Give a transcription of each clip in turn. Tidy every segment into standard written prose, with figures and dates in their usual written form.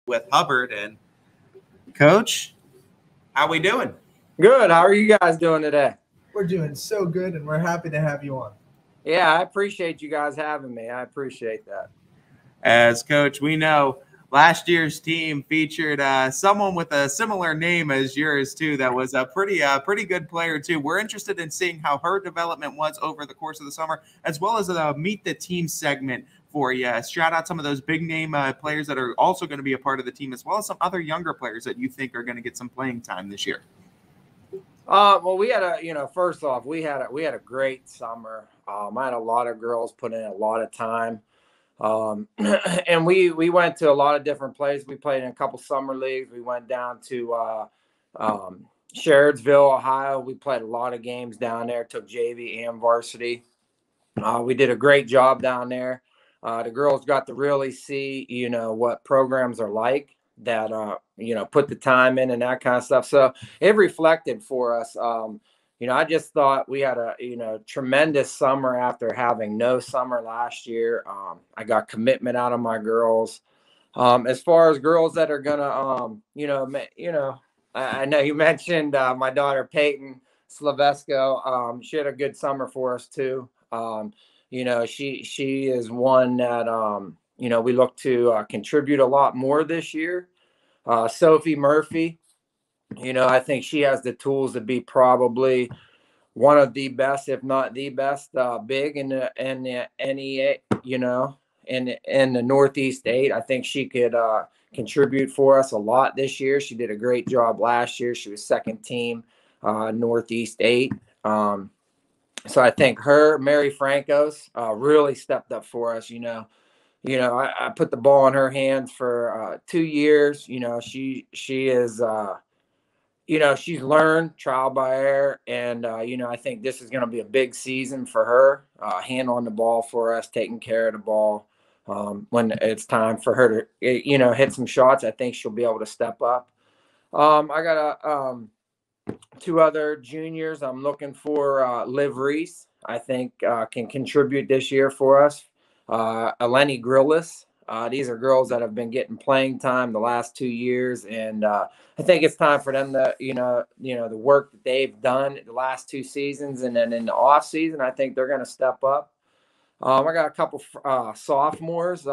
with Hubbard. And Coach, how we doing? Good. How are you guys doing today? We're doing so good, and we're happy to have you on. Yeah, I appreciate you guys having me. I appreciate that. As Coach, we know last year's team featured someone with a similar name as yours, too, that was a pretty good player, too. We're interested in seeing how her development was over the course of the summer, as well as a Meet the Team segment for you. Shout out some of those big-name players that are also going to be a part of the team, as well as some other younger players that you think are going to get some playing time this year. Well, we had first off, we had a great summer. I had a lot of girls put in a lot of time. And we went to a lot of different places. We played in a couple summer leagues. We went down to Sherrodsville, Ohio. We played a lot of games down there, took JV and varsity. We did a great job down there. The girls got to really see, what programs are like that, put the time in and that kind of stuff. So it reflected for us. I just thought we had a, tremendous summer after having no summer last year. I got commitment out of my girls. As far as girls that are going to, I know you mentioned my daughter, Peyton Slovesko. She had a good summer for us too. She is one that, we look to contribute a lot more this year. Sophie Murphy, I think she has the tools to be probably one of the best, if not the best, big in the NEA, in the Northeast 8. I think she could contribute for us a lot this year. She did a great job last year. She was second team Northeast 8. So I think Mary Francos really stepped up for us. I put the ball in her hands for 2 years. She is, she's learned trial by error. And, I think this is going to be a big season for her, handling the ball for us, taking care of the ball. When it's time for her to, hit some shots, I think she'll be able to step up. I got 2 other juniors I'm looking for. Liv Reese, I think, can contribute this year for us. Eleni Grillis. These are girls that have been getting playing time the last 2 years. And I think it's time for them to, the work that they've done the last 2 seasons. And then in the off season, I think they're going to step up. I got a couple sophomores,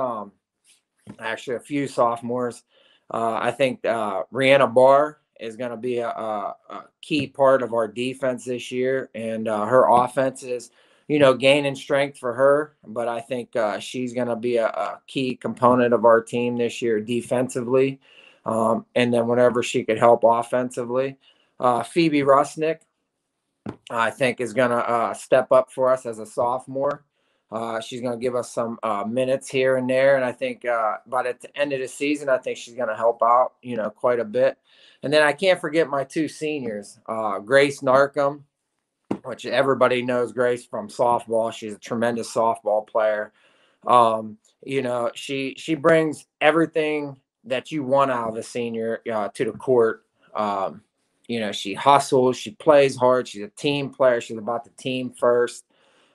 actually a few sophomores. I think Rihanna Barr is going to be a key part of our defense this year. And her offense is, gaining strength for her. But I think she's going to be a key component of our team this year defensively. And then whenever she could help offensively. Phoebe Rusnick, I think, is going to step up for us as a sophomore. She's going to give us some minutes here and there. And I think by the end of the season, I think she's going to help out, quite a bit. And then I can't forget my 2 seniors, Grace Narcam, which everybody knows Grace from softball. She's a tremendous softball player. She brings everything that you want out of a senior to the court. She hustles, she plays hard. She's a team player. She's about the team first.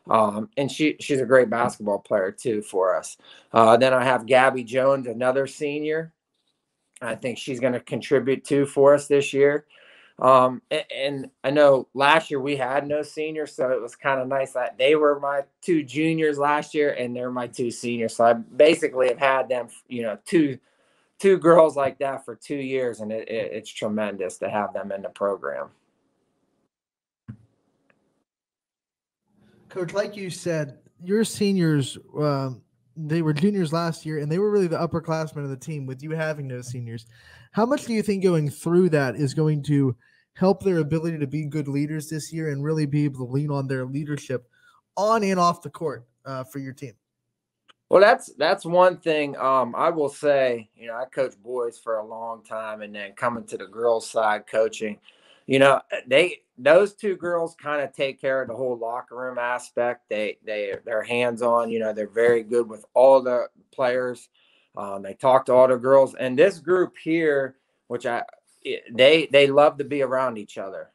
And she's a great basketball player too for us. Then I have Gabby Jones, another senior. I think she's going to contribute too for us this year. And I know last year we had no seniors, so it was kind of nice that they were my 2 juniors last year and they're my 2 seniors. So I basically have had them, two girls like that for 2 years, and it's tremendous to have them in the program. Coach, like you said, your seniors, they were juniors last year, and they were really the upperclassmen of the team with you having no seniors. How much do you think going through that is going to help their ability to be good leaders this year and really be able to lean on their leadership on and off the court for your team? Well, that's one thing. I will say, I coached boys for a long time, and then coming to the girls' side coaching, those 2 girls kind of take care of the whole locker room aspect. They're hands-on. They're very good with all the players. They talk to all the girls, and this group here, which they love to be around each other.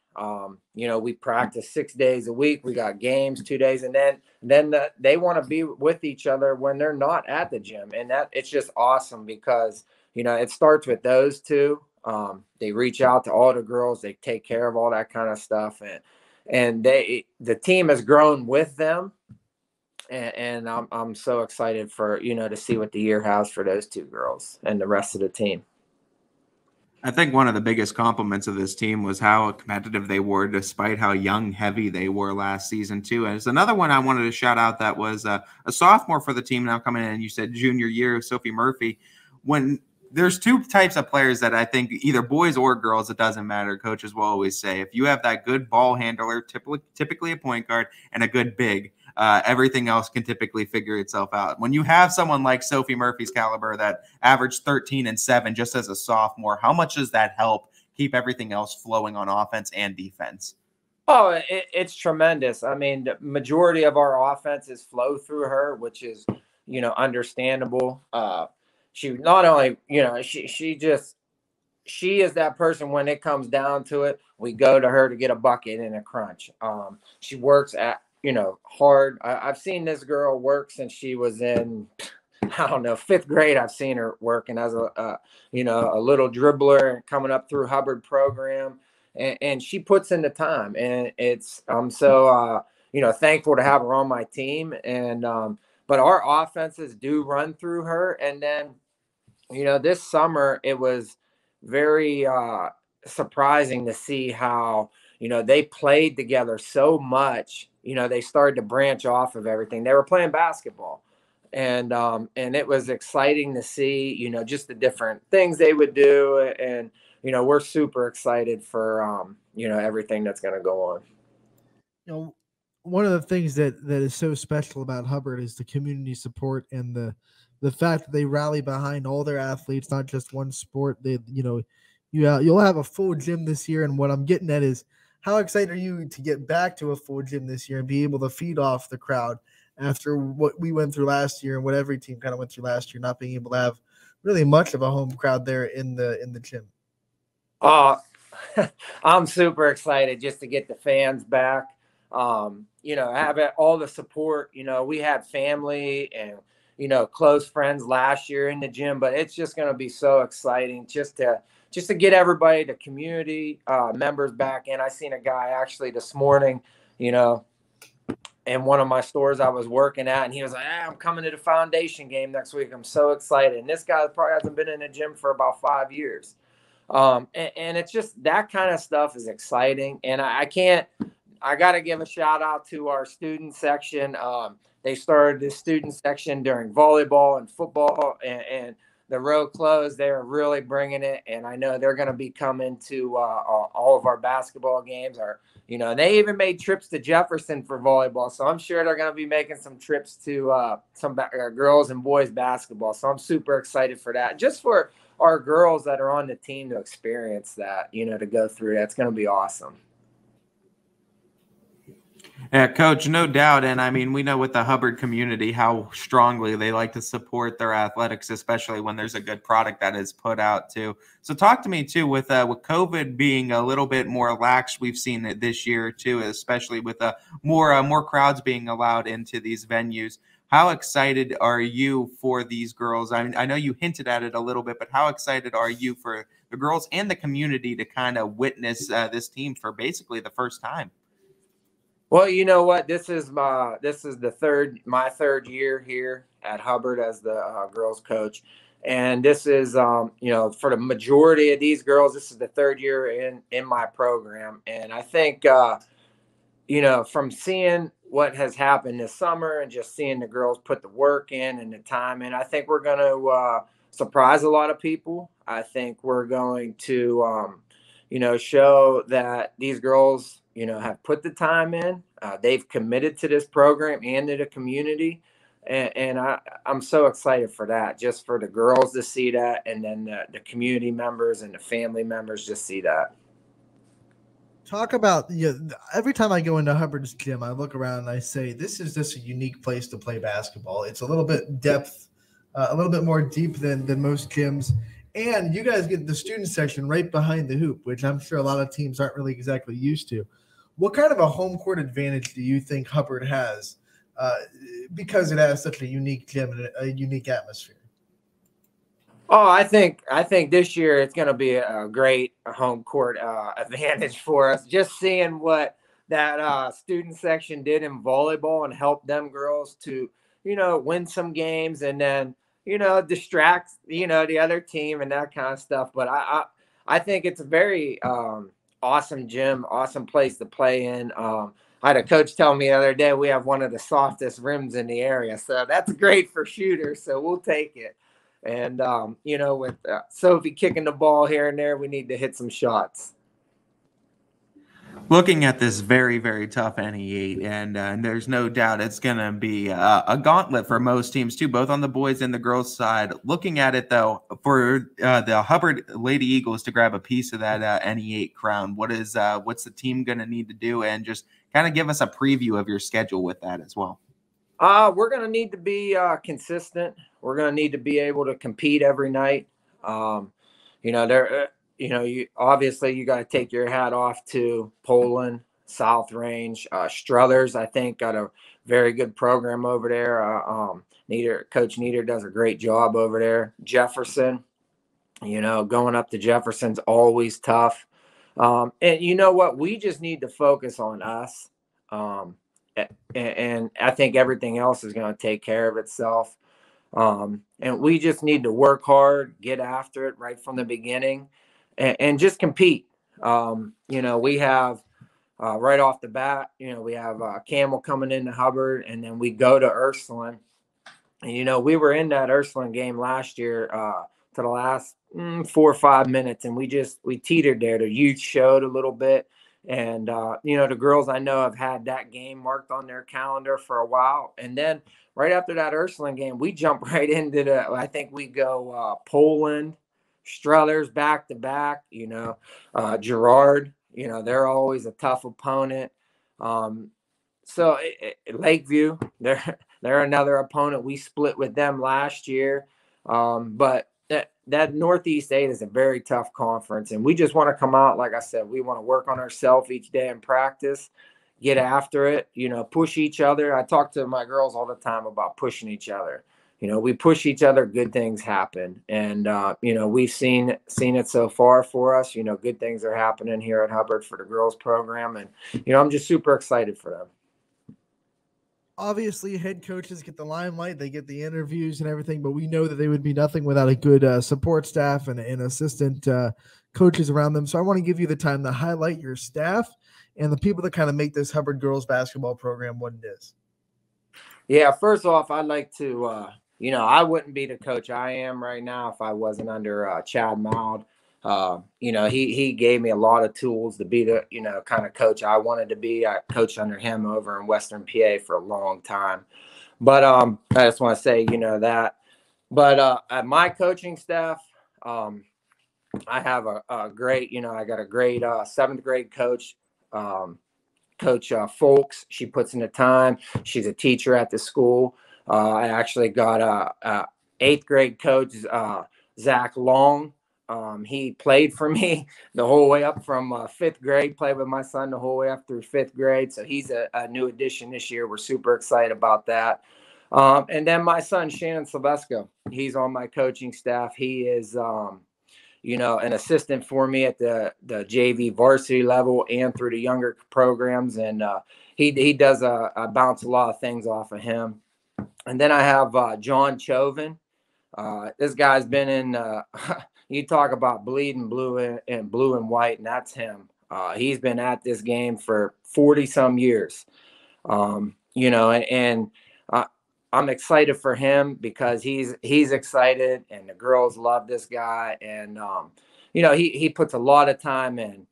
We practice 6 days a week. We got games 2 days, and then they want to be with each other when they're not at the gym. And that it's just awesome because, it starts with those two. They reach out to all the girls. They take care of all that kind of stuff. And the team has grown with them. And I'm so excited for, to see what the year has for those two girls and the rest of the team. I think one of the biggest compliments of this team was how competitive they were, despite how young, heavy they were last season, too. And there's another one I wanted to shout out that was a sophomore for the team now coming in. You said junior year, Sophie Murphy. When there's two types of players that I think either boys or girls, it doesn't matter. Coaches will always say, if you have that good ball handler, typically a point guard, and a good big, everything else can typically figure itself out. When you have someone like Sophie Murphy's caliber that averaged 13 and 7 just as a sophomore, how much does that help keep everything else flowing on offense and defense? Oh, it's tremendous. I mean, the majority of our offenses flow through her, which is, understandable. She not only, she is that person when it comes down to it, we go to her to get a bucket in a crunch. She works at, hard. I've seen this girl work since she was in, I don't know, 5th grade. I've seen her working as a little dribbler and coming up through Hubbard program, and she puts in the time. And I'm so thankful to have her on my team. And but our offenses do run through her. And then this summer it was very surprising to see how they played together so much. They started to branch off of everything. They were playing basketball, and it was exciting to see, just the different things they would do. And, we're super excited for, everything that's going to go on. One of the things that is so special about Hubbard is the community support and the fact that they rally behind all their athletes, not just one sport. You'll have a full gym this year. And what I'm getting at is, how excited are you to get back to a full gym this year and be able to feed off the crowd after what we went through last year and what every team kind of went through last year, not being able to have really much of a home crowd there in the gym? I'm super excited just to get the fans back. Have all the support. We had family and, close friends last year in the gym, but it's just going to be so exciting just to get everybody, the community members back in. I seen a guy actually this morning, in one of my stores I was working at, and he was like, I'm coming to the foundation game next week. I'm so excited. And this guy probably hasn't been in the gym for about 5 years. And it's just that kind of stuff is exciting. And I got to give a shout out to our student section. They started this student section during volleyball and football, and the road closed. They're really bringing it, and I know they're going to be coming to all of our basketball games. They even made trips to Jefferson for volleyball, so I'm sure they're going to be making some trips to some girls and boys basketball. So I'm super excited for that. Just for our girls that are on the team to experience that, to go through that, it's going to be awesome. Yeah, Coach, no doubt. And I mean, we know with the Hubbard community how strongly they like to support their athletics, especially when there's a good product that is put out too. So talk to me too, with COVID being a little bit more lax, we've seen it this year too, especially with more crowds being allowed into these venues. How excited are you for these girls? I mean, I know you hinted at it a little bit, but how excited are you for the girls and the community to kind of witness this team for basically the first time? Well, you know what? This is my third year here at Hubbard as the girls coach, and this is for the majority of these girls, this is the third year in my program, and I think from seeing what has happened this summer and just seeing the girls put the work in and the time in, I think we're going to surprise a lot of people. I think we're going to show that these girls have put the time in. They've committed to this program and to the community. And I'm so excited for that, just for the girls to see that. And then the community members and the family members just see that. Talk about, every time I go into Hubbard's gym, I look around and I say, this is just a unique place to play basketball. It's a little bit depth, a little bit more deep than most gyms. And you guys get the student section right behind the hoop, which I'm sure a lot of teams aren't really exactly used to. What kind of a home court advantage do you think Hubbard has because it has such a unique gym and a unique atmosphere? Oh, I think this year it's going to be a great home court advantage for us. Just seeing what that student section did in volleyball and help them girls to, win some games, and then, distract, the other team and that kind of stuff. But I think it's a very awesome gym, awesome place to play in. I had a coach tell me the other day we have one of the softest rims in the area, so that's great for shooters. So we'll take it. And, with Sophie kicking the ball here and there, we need to hit some shots. Looking at this very, very tough NE8, and there's no doubt it's going to be a gauntlet for most teams too, both on the boys and the girls side. Looking at it though, for the Hubbard Lady Eagles to grab a piece of that NE8 crown, what's the team going to need to do, and just kind of give us a preview of your schedule with that as well. We're going to need to be consistent. We're going to need to be able to compete every night. You obviously you got to take your hat off to Poland, South Range, Struthers. I think got a very good program over there. Coach Nieder does a great job over there. Jefferson, going up to Jefferson's always tough. And you know what? We just need to focus on us. And I think everything else is going to take care of itself. And we just need to work hard, get after it right from the beginning, and just compete. We have right off the bat, we have Camel coming into Hubbard, and then we go to Ursuline. And, we were in that Ursuline game last year to the last 4 or 5 minutes, and we teetered there. The youth showed a little bit. And, the girls I know have had that game marked on their calendar for a while. And then right after that Ursuline game, we jump right into I think we go Poland, Struthers back to back, Girard, they're always a tough opponent. So Lakeview, they're another opponent. We split with them last year. But that Northeast 8 is a very tough conference, and we just want to come out. Like I said, we want to work on ourselves each day in practice, get after it, push each other. I talk to my girls all the time about pushing each other. We push each other, good things happen. And, we've seen it so far for us. Good things are happening here at Hubbard for the girls program. And, I'm just super excited for them. Obviously, head coaches get the limelight, they get the interviews and everything, but we know that they would be nothing without a good support staff and assistant coaches around them. So I want to give you the time to highlight your staff and the people that kind of make this Hubbard girls basketball program what it is. Yeah, first off, I'd like to, I wouldn't be the coach I am right now if I wasn't under Chad Mild. He gave me a lot of tools to be the, kind of coach I wanted to be. I coached under him over in Western PA for a long time. But I just want to say, that. But at my coaching staff, I have a great, I got a great 7th grade coach, Coach Folks. She puts in the time. She's a teacher at the school. I actually got a 8th grade coach, Zach Long. He played for me the whole way up from 5th grade, played with my son the whole way up through 5th grade. So he's a new addition this year. We're super excited about that. And then my son, Shannon Slovesko, he's on my coaching staff. He is, an assistant for me at the JV varsity level and through the younger programs. And he does bounce a lot of things off of him. And then I have John Chovin. This guy's been in you talk about bleeding blue and white, and that's him. He's been at this game for 40 some years. And I'm excited for him because he's excited, and the girls love this guy. And, he puts a lot of time in,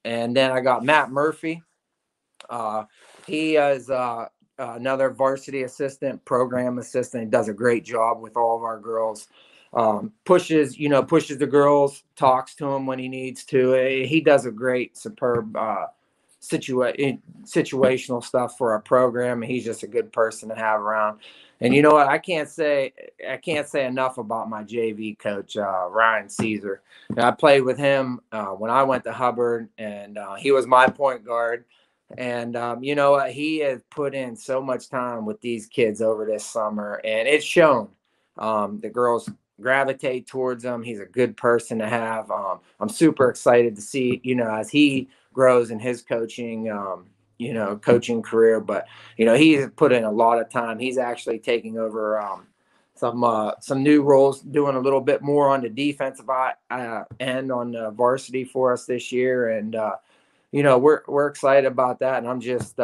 and then I got Matt Murphy. He is another varsity assistant, program assistant. He does a great job with all of our girls. Pushes the girls, talks to them when he needs to. He does a great, superb situational stuff for our program. And he's just a good person to have around. And you know what? I can't say enough about my JV coach, Ryan Caesar. I played with him when I went to Hubbard, and he was my point guard. And you know what? He has put in so much time with these kids over this summer, and it's shown. The girls gravitate towards him. He's a good person to have. I'm super excited to see, as he grows in his coaching, coaching career. But, he's put in a lot of time. He's actually taking over some new roles, doing a little bit more on the defensive end on the varsity for us this year. And, we're excited about that. And I'm just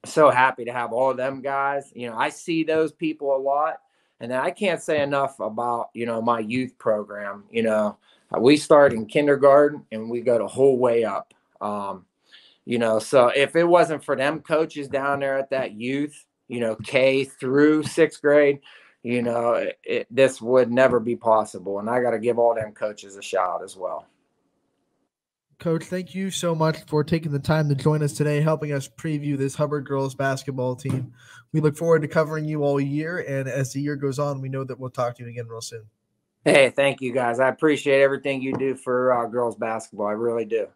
so happy to have all of them guys. I see those people a lot. And then I can't say enough about, my youth program. We start in kindergarten and we go the whole way up. So if it wasn't for them coaches down there at that youth, K through 6th grade, this would never be possible. And I got to give all them coaches a shout out as well. Coach, thank you so much for taking the time to join us today, helping us preview this Hubbard girls basketball team. We look forward to covering you all year, and as the year goes on, we know that we'll talk to you again real soon. Hey, thank you guys. I appreciate everything you do for girls basketball. I really do.